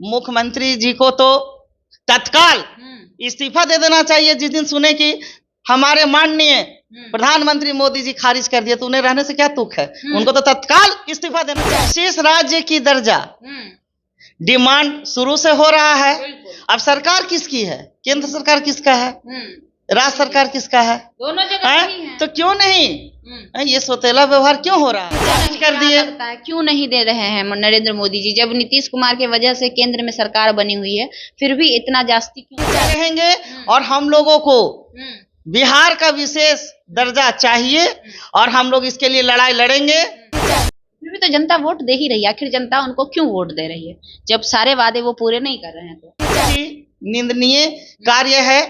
मुख्यमंत्री जी को तो तत्काल इस्तीफा दे देना चाहिए। जिस दिन सुने कि हमारे माननीय प्रधानमंत्री मोदी जी खारिज कर दिए तो उन्हें रहने से क्या तुक है, उनको तो तत्काल इस्तीफा देना चाहिए। विशेष राज्य की दर्जा डिमांड शुरू से हो रहा है। अब सरकार किसकी है? केंद्र सरकार किसका है? राज्य सरकार किसका है? दोनों जगह है। तो क्यों नहीं ये सौतेला व्यवहार क्यों हो रहा है? कर दिए, क्यों नहीं दे रहे हैं नरेंद्र मोदी जी? जब नीतीश कुमार की वजह से केंद्र में सरकार बनी हुई है, फिर भी इतना जास्ती क्यों रहेंगे? और हम लोगों को बिहार का विशेष दर्जा चाहिए और हम लोग इसके लिए लड़ाई लड़ेंगे। फिर भी तो जनता वोट दे ही रही है। आखिर जनता उनको क्यों वोट दे रही है जब सारे वादे वो पूरे नहीं कर रहे हैं? तो निंदनीय कार्य है,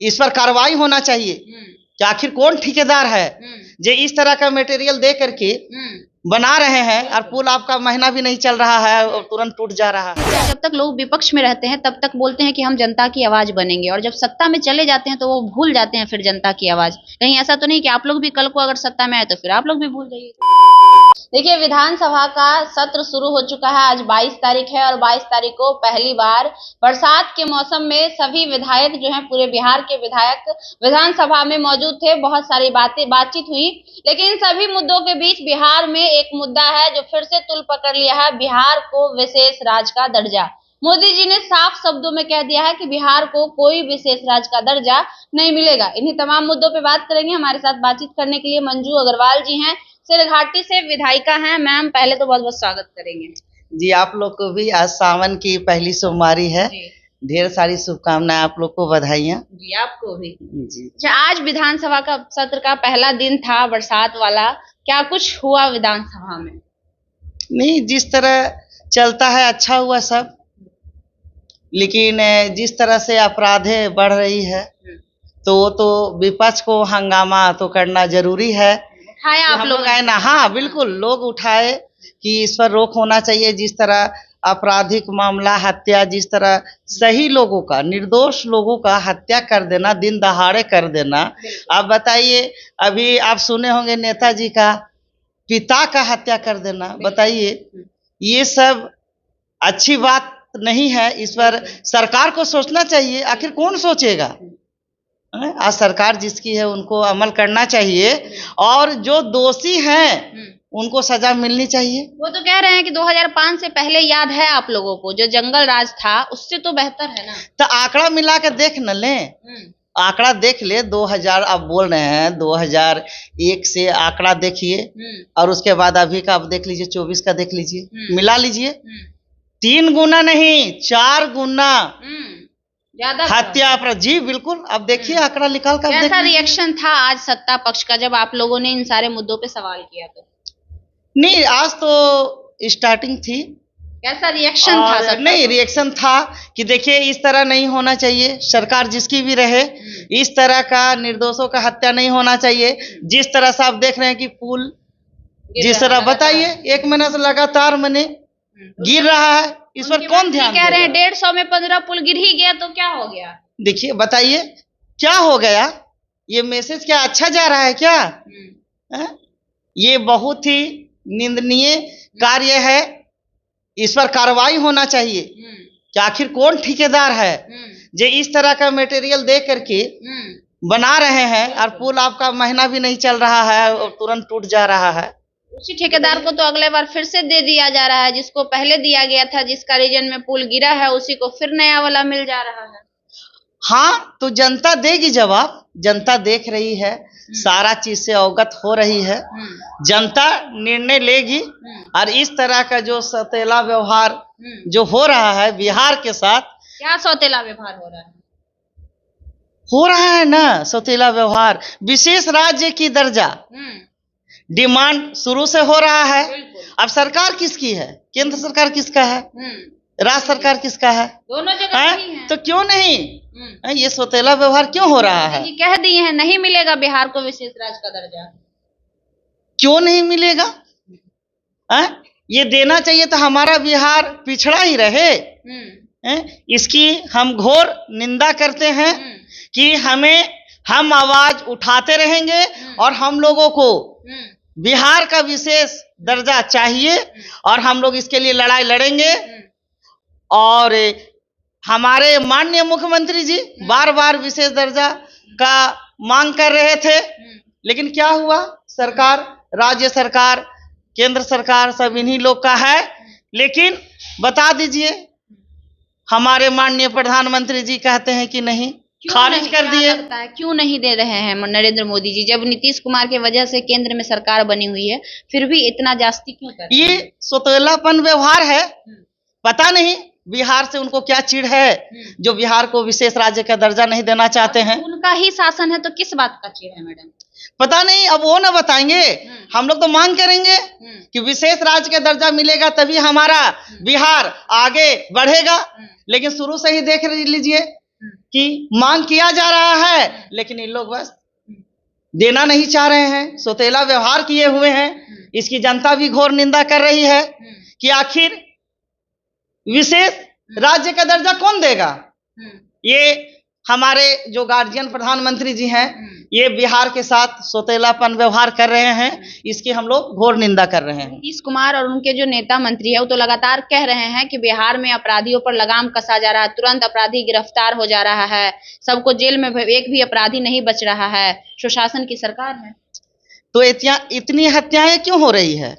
इस पर कार्रवाई होना चाहिए कि आखिर कौन ठेकेदार है जो इस तरह का मटेरियल दे करके बना रहे हैं और पुल आपका महीना भी नहीं चल रहा है और तुरंत टूट जा रहा है। जब तक लोग विपक्ष में रहते हैं तब तक बोलते हैं कि हम जनता की आवाज बनेंगे, और जब सत्ता में चले जाते हैं तो वो भूल जाते हैं फिर जनता की आवाज। कहीं ऐसा तो नहीं कि आप लोग भी कल को अगर सत्ता में आए तो फिर आप लोग भी भूल जाइए? देखिए, विधानसभा का सत्र शुरू हो चुका है। आज 22 तारीख है और 22 तारीख को पहली बार बरसात के मौसम में सभी विधायक जो हैं, पूरे बिहार के विधायक विधानसभा में मौजूद थे। बहुत सारी बातचीत हुई, लेकिन इन सभी मुद्दों के बीच बिहार में एक मुद्दा है जो फिर से तुल पकड़ लिया है, बिहार को विशेष राज्य का दर्जा। मोदी जी ने साफ शब्दों में कह दिया है कि बिहार को कोई विशेष राज्य का दर्जा नहीं मिलेगा। इन्हीं तमाम मुद्दों पे बात करेंगे। हमारे साथ बातचीत करने के लिए मंजू अग्रवाल जी हैं, सिरघाटी से विधायिका हैं। मैम, पहले तो बहुत बहुत स्वागत करेंगे। जी, आप लोग को भी आज सावन की पहली सोमवारी है, ढेर सारी शुभकामनाएं, आप लोग को बधाइयाँ। जी, आपको भी। जी, आज विधानसभा का सत्र का पहला दिन था, बरसात वाला। क्या कुछ हुआ विधानसभा में? नहीं, जिस तरह चलता है अच्छा हुआ सब, लेकिन जिस तरह से अपराधें बढ़ रही है तो वो तो विपक्ष को हंगामा तो करना जरूरी है। आप लोग आए ना? हाँ, बिल्कुल, लोग उठाए कि इस पर रोक होना चाहिए। जिस तरह आपराधिक मामला, हत्या, जिस तरह सही लोगों का, निर्दोष लोगों का हत्या कर देना, दिन दहाड़े कर देना। आप बताइए, अभी आप सुने होंगे नेताजी का पिता का हत्या कर देना। बताइए, ये सब अच्छी बात नहीं है। इस पर सरकार को सोचना चाहिए। आखिर कौन सोचेगा? आज सरकार जिसकी है उनको अमल करना चाहिए और जो दोषी हैं उनको सजा मिलनी चाहिए। वो तो कह रहे हैं कि 2005 से पहले, याद है आप लोगों को, जो जंगल राज था उससे तो बेहतर है ना। तो आंकड़ा मिला के देख न लें, आंकड़ा देख ले। 2000 आप बोल रहे हैं, 2001 से आंकड़ा देखिए और उसके बाद अभी का आप देख लीजिए, 24 का देख लीजिए, मिला लीजिए। 3 गुना नहीं, 4 गुना ज्यादा हत्या अपराध। जी बिल्कुल, अब देखिए आंकड़ा निकाल कर। कैसा रिएक्शन था आज सत्ता पक्ष का जब आप लोगों ने इन सारे मुद्दों पे सवाल किया? तो नहीं, आज तो स्टार्टिंग थी। कैसा रिएक्शन था? नहीं, रिएक्शन था कि देखिए इस तरह नहीं होना चाहिए। सरकार जिसकी भी रहे, इस तरह का निर्दोषों का हत्या नहीं होना चाहिए। जिस तरह से आप देख रहे हैं कि पुल जिस तरह, बताइए 1 महीना से लगातार गिर रहा है, इस पर कौन ध्यान कह रहे हैं 150 में 15 पुल गिर ही गया तो क्या हो गया? देखिए, बताइए क्या हो गया? ये मैसेज क्या अच्छा जा रहा है क्या? ये बहुत ही निंदनीय कार्य है, इस पर कार्रवाई होना चाहिए कि आखिर कौन ठेकेदार है जो इस तरह का मटेरियल दे करके बना रहे हैं और पुल आपका महीना भी नहीं चल रहा है और तुरंत टूट जा रहा है। उसी ठेकेदार को तो अगले बार फिर से दे दिया जा रहा है, जिसको पहले दिया गया था, जिसका रीजन में पुल गिरा है, उसी को फिर नया वाला मिल जा रहा है। हाँ, तो जनता देगी जवाब। जनता देख रही है, सारा चीज से अवगत हो रही है, जनता निर्णय लेगी। और इस तरह का जो सौतेला व्यवहार जो हो रहा है बिहार के साथ। क्या सौतेला व्यवहार हो रहा है? हो रहा है ना सौतेला व्यवहार। विशेष राज्य की दर्जा डिमांड शुरू से हो रहा है। अब सरकार किसकी है? केंद्र सरकार किसका है? राज्य सरकार किसका है? दोनों जगह है। तो क्यों नहीं ये सौतेला व्यवहार क्यों हो रहा है? कह दिए हैं नहीं मिलेगा बिहार को विशेष राज्य का दर्जा। क्यों नहीं मिलेगा? ये देना चाहिए तो हमारा बिहार पिछड़ा ही रहे। इसकी हम घोर निंदा करते हैं कि हम आवाज उठाते रहेंगे और हम लोगों को बिहार का विशेष दर्जा चाहिए और हम लोग इसके लिए लड़ाई लड़ेंगे। और हमारे माननीय मुख्यमंत्री जी बार बार विशेष दर्जा का मांग कर रहे थे, लेकिन क्या हुआ, सरकार, राज्य सरकार, केंद्र सरकार सब इन्हीं लोग का है। लेकिन बता दीजिए, हमारे माननीय प्रधानमंत्री जी कहते हैं कि नहीं, खारिज कर दिए। क्यों नहीं दे रहे हैं नरेंद्र मोदी जी? जब नीतीश कुमार की वजह से केंद्र में सरकार बनी हुई है, फिर भी इतना जास्ती क्यों कर रहे हैं? ये सोतेलापन व्यवहार है। पता नहीं बिहार से उनको क्या चिढ़ है, जो बिहार को विशेष राज्य का दर्जा नहीं देना चाहते हैं। उनका ही शासन है तो किस बात का चिढ़ है मैडम? पता नहीं, अब वो ना बताएंगे। हम लोग तो मांग करेंगे कि विशेष राज्य का दर्जा मिलेगा तभी हमारा बिहार आगे बढ़ेगा। लेकिन शुरू से ही देख लीजिए कि मांग किया जा रहा है, लेकिन इन लोग बस देना नहीं चाह रहे हैं, सोतेला व्यवहार किए हुए हैं। इसकी जनता भी घोर निंदा कर रही है कि आखिर विशेष राज्य का दर्जा कौन देगा। ये हमारे जो गार्जियन प्रधानमंत्री जी हैं, ये बिहार के साथ सोतेलापन व्यवहार कर रहे हैं, इसकी हम लोग घोर निंदा कर रहे हैं। नीतीश कुमार और उनके जो नेता मंत्री है वो तो लगातार कह रहे हैं कि बिहार में अपराधियों पर लगाम कसा जा रहा है, तुरंत अपराधी गिरफ्तार हो जा रहा है, सबको जेल में एक भी अपराधी नहीं बच रहा है, सुशासन की सरकार है। तो इतनी हत्याएं क्यों हो रही है?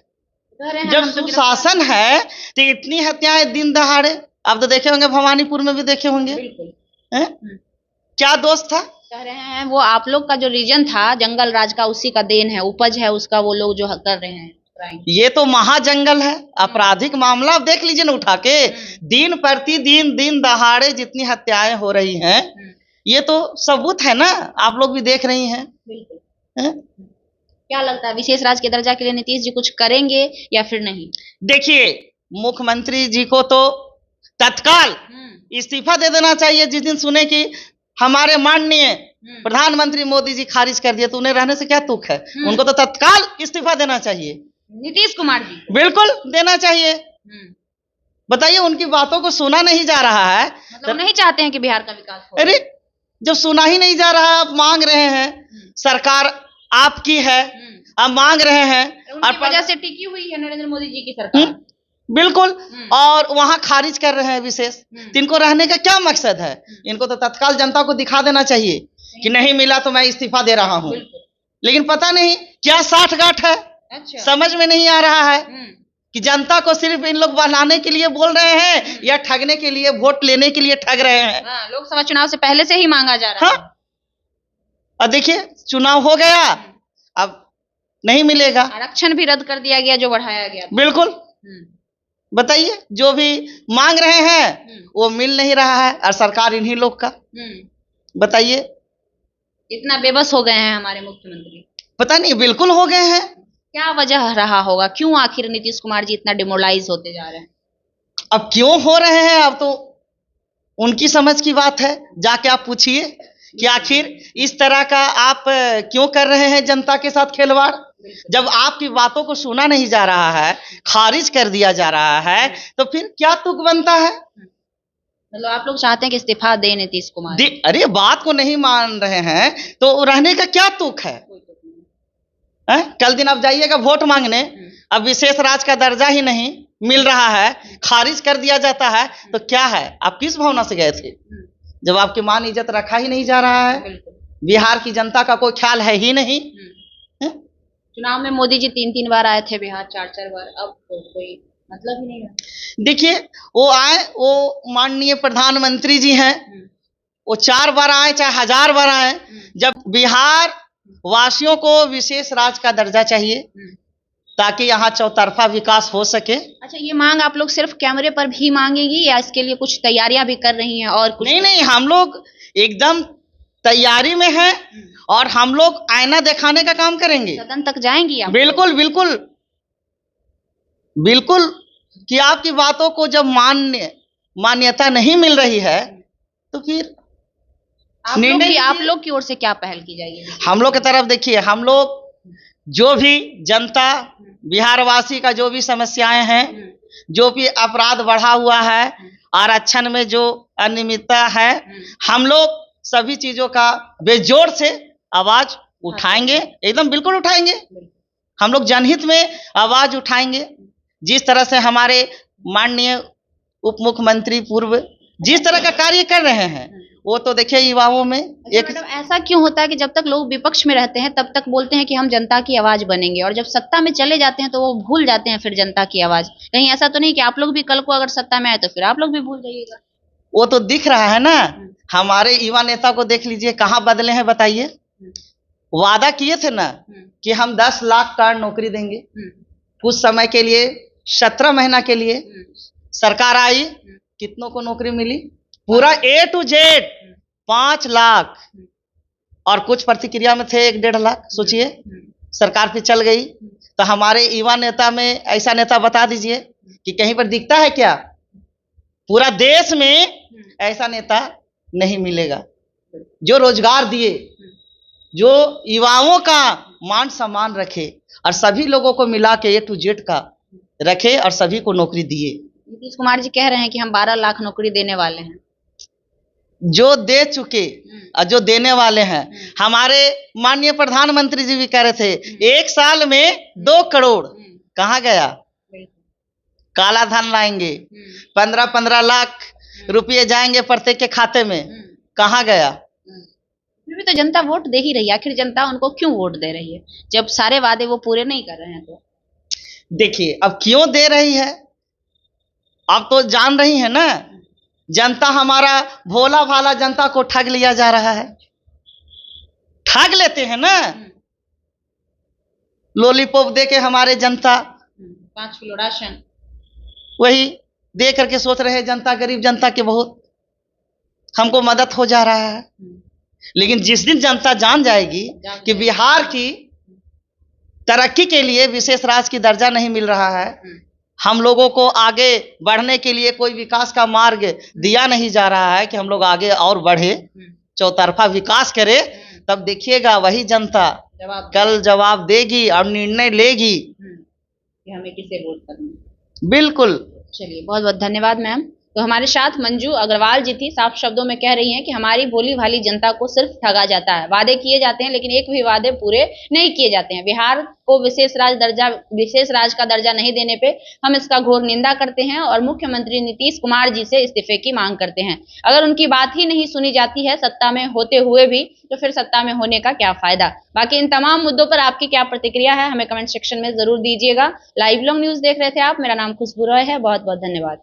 जब सुशासन है तो इतनी हत्याएं दिन दहाड़े, आप तो देखे होंगे, भवानीपुर में भी देखे होंगे। क्या दोष था? कह रहे हैं वो आप लोग का जो रीजन था जंगल राज का, उसी का देन है, उपज है उसका, वो लोग जो कर रहे हैं। ये तो महाजंगल है, आपराधिक मामला। आप देख लीजिए ना उठा के, दिन प्रतिदिन दिन दहाड़े जितनी हत्याएं हो रही हैं, ये तो सबूत है ना, आप लोग भी देख रही हैं। क्या लगता है विशेष राज्य के दर्जा के लिए नीतीश जी कुछ करेंगे या फिर नहीं? देखिए, मुख्यमंत्री जी को तो तत्काल इस्तीफा दे देना चाहिए। जिस दिन सुने कि हमारे माननीय प्रधानमंत्री मोदी जी खारिज कर दिए, तो उन्हें रहने से क्या तुक है? उनको तो तत्काल इस्तीफा देना चाहिए। नीतीश कुमार जी बिल्कुल देना चाहिए। बताइए, उनकी बातों को सुना नहीं जा रहा है। मतलब नहीं चाहते हैं कि बिहार का विकास हो। अरे जब सुना ही नहीं जा रहा है, आप मांग रहे हैं, सरकार आपकी है, आप मांग रहे हैं, उनकी वजह से टिकी हुई है नरेंद्र मोदी जी की सरकार। बिल्कुल, और वहां खारिज कर रहे हैं विशेष। तो इनको रहने का क्या मकसद है? इनको तो तत्काल जनता को दिखा देना चाहिए कि नहीं मिला तो मैं इस्तीफा दे रहा हूं। लेकिन पता नहीं क्या साठगांठ है। अच्छा। समझ में नहीं आ रहा है कि जनता को सिर्फ इन लोग बनाने के लिए बोल रहे हैं या ठगने के लिए, वोट लेने के लिए ठग रहे हैं। लोकसभा चुनाव से पहले से ही मांगा जा रहा है। और देखिए, चुनाव हो गया, अब नहीं मिलेगा। आरक्षण भी रद्द कर दिया गया जो बढ़ाया गया। बिल्कुल। बताइए, जो भी मांग रहे हैं वो मिल नहीं रहा है, और सरकार इन्हीं लोग का। बताइए, इतना बेबस हो गए हैं हमारे मुख्यमंत्री। पता नहीं, बिल्कुल हो गए हैं। क्या वजह रहा होगा? क्यों आखिर नीतीश कुमार जी इतना डिमोरलाइज होते जा रहे हैं? अब क्यों हो रहे हैं, अब तो उनकी समझ की बात है। जाके आप पूछिए कि आखिर इस तरह का आप क्यों कर रहे हैं जनता के साथ खिलवाड़। जब आपकी बातों को सुना नहीं जा रहा है, खारिज कर दिया जा रहा है, तो फिर क्या तुक बनता है? मतलब आप लोग चाहते हैं कि इस्तीफा दे नीतीश कुमार? अरे बात को नहीं मान रहे हैं तो रहने का क्या तुक है? कल दिन आप जाइएगा वोट मांगने, अब विशेष राज्य का दर्जा ही नहीं मिल रहा है, खारिज कर दिया जाता है, तो क्या है? आप किस भावना से गए थे? जब आपकी मान इज्जत रखा ही नहीं जा रहा है, बिहार की जनता का कोई ख्याल है ही नहीं। चुनाव में मोदी जी 3-3 बार आए थे बिहार, 4-4 बार, अब तो कोई मतलब ही नहीं है। देखिए, वो आए, वो माननीय प्रधानमंत्री जी हैं, वो 4 बार आए चाहे 1000 बार आए, जब बिहार वासियों को विशेष राज्य का दर्जा चाहिए ताकि यहाँ चौतरफा विकास हो सके। अच्छा, ये मांग आप लोग सिर्फ कैमरे पर भी मांगेगी या इसके लिए कुछ तैयारियां भी कर रही हैं? और कुछ नहीं, हम लोग एकदम तैयारी में हैं और हम लोग आईना दिखाने का काम करेंगे। सदन तक जाएंगी आप? बिल्कुल बिल्कुल बिल्कुल, कि आपकी बातों को जब मान्यता नहीं मिल रही है तो फिर आप लोग की ओर से क्या पहल की जाएगी? हम लोग की तरफ देखिए, हम लोग जो भी जनता, बिहारवासी का जो भी समस्याएं हैं, जो भी अपराध बढ़ा हुआ है, आरक्षण में जो अनियमितता है, हम लोग सभी चीजों का बेजोर से आवाज उठाएंगे। एकदम बिल्कुल उठाएंगे। हम लोग जनहित में आवाज उठाएंगे। जिस तरह से हमारे माननीय उप मुख्यमंत्री पूर्व जिस तरह का कार्य कर रहे हैं, वो तो देखिए युवाओं में एक मतलब ऐसा क्यों होता है कि जब तक लोग विपक्ष में रहते हैं तब तक बोलते हैं कि हम जनता की आवाज बनेंगे, और जब सत्ता में चले जाते हैं तो वो भूल जाते हैं फिर जनता की आवाज? कहीं ऐसा तो नहीं कि आप लोग भी कल को अगर सत्ता में आए तो फिर आप लोग भी भूल जाइएगा? वो तो दिख रहा है ना। हमारे युवा नेता को देख लीजिए, कहाँ बदले हैं बताइए। वादा किए थे ना कि हम 10 लाख का नौकरी देंगे कुछ समय के लिए, 17 महीना के लिए। सरकार आई, कितनों को नौकरी मिली? पूरा A to Z 5 लाख, और कुछ प्रतिक्रिया में थे 1-1.5 लाख। सोचिए, सरकार पे चल गई। तो हमारे युवा नेता में ऐसा नेता बता दीजिए कि कहीं पर दिखता है क्या? पूरा देश में ऐसा नेता नहीं मिलेगा जो रोजगार दिए, जो युवाओं का मान सम्मान रखे और सभी लोगों को मिला के A to Z का रखे और सभी को नौकरी दिए। नीतीश कुमार जी कह रहे हैं कि हम 12 लाख नौकरी देने वाले हैं। जो दे चुके और जो देने वाले हैं, हमारे माननीय प्रधानमंत्री जी भी कह रहे थे 1 साल में 2 करोड़ कहाँ गया? काला धन लाएंगे, 15-15 लाख रुपये जाएंगे प्रत्येक के खाते में, कहाँ गया? फिर भी तो जनता वोट दे ही रही है। आखिर जनता उनको क्यों वोट दे रही है जब सारे वादे वो पूरे नहीं कर रहे हैं? तो देखिए, अब क्यों दे रही है, अब तो जान रही है ना। जनता, हमारा भोला भाला जनता को ठग लिया जा रहा है। ठग लेते हैं ना, लॉलीपॉप दे के हमारे जनता 5 किलो राशन वही दे करके सोच रहे हैं जनता, गरीब जनता के बहुत हमको मदद हो जा रहा है। लेकिन जिस दिन जनता जान जाएगी कि बिहार की तरक्की के लिए विशेष राज्य की दर्जा नहीं मिल रहा है, हम लोगों को आगे बढ़ने के लिए कोई विकास का मार्ग दिया नहीं जा रहा है कि हम लोग आगे और बढ़े, चौतरफा विकास करें, तब देखिएगा वही जनता कल जवाब देगी और निर्णय लेगी कि हमें किसे वोट करना है। बिल्कुल। चलिए, बहुत बहुत धन्यवाद मैम। तो हमारे साथ मंजू अग्रवाल जी थी, साफ शब्दों में कह रही हैं कि हमारी भोली भाली जनता को सिर्फ ठगा जाता है, वादे किए जाते हैं लेकिन एक भी वादे पूरे नहीं किए जाते हैं। बिहार को विशेष राज्य का दर्जा नहीं देने पे हम इसका घोर निंदा करते हैं और मुख्यमंत्री नीतीश कुमार जी से इस्तीफे की मांग करते हैं। अगर उनकी बात ही नहीं सुनी जाती है सत्ता में होते हुए भी, तो फिर सत्ता में होने का क्या फायदा? बाकी इन तमाम मुद्दों पर आपकी क्या प्रतिक्रिया है, हमें कमेंट सेक्शन में जरूर दीजिएगा। लाइव लॉन्ग न्यूज देख रहे थे आप, मेरा नाम खुशबू रॉय है। बहुत बहुत धन्यवाद।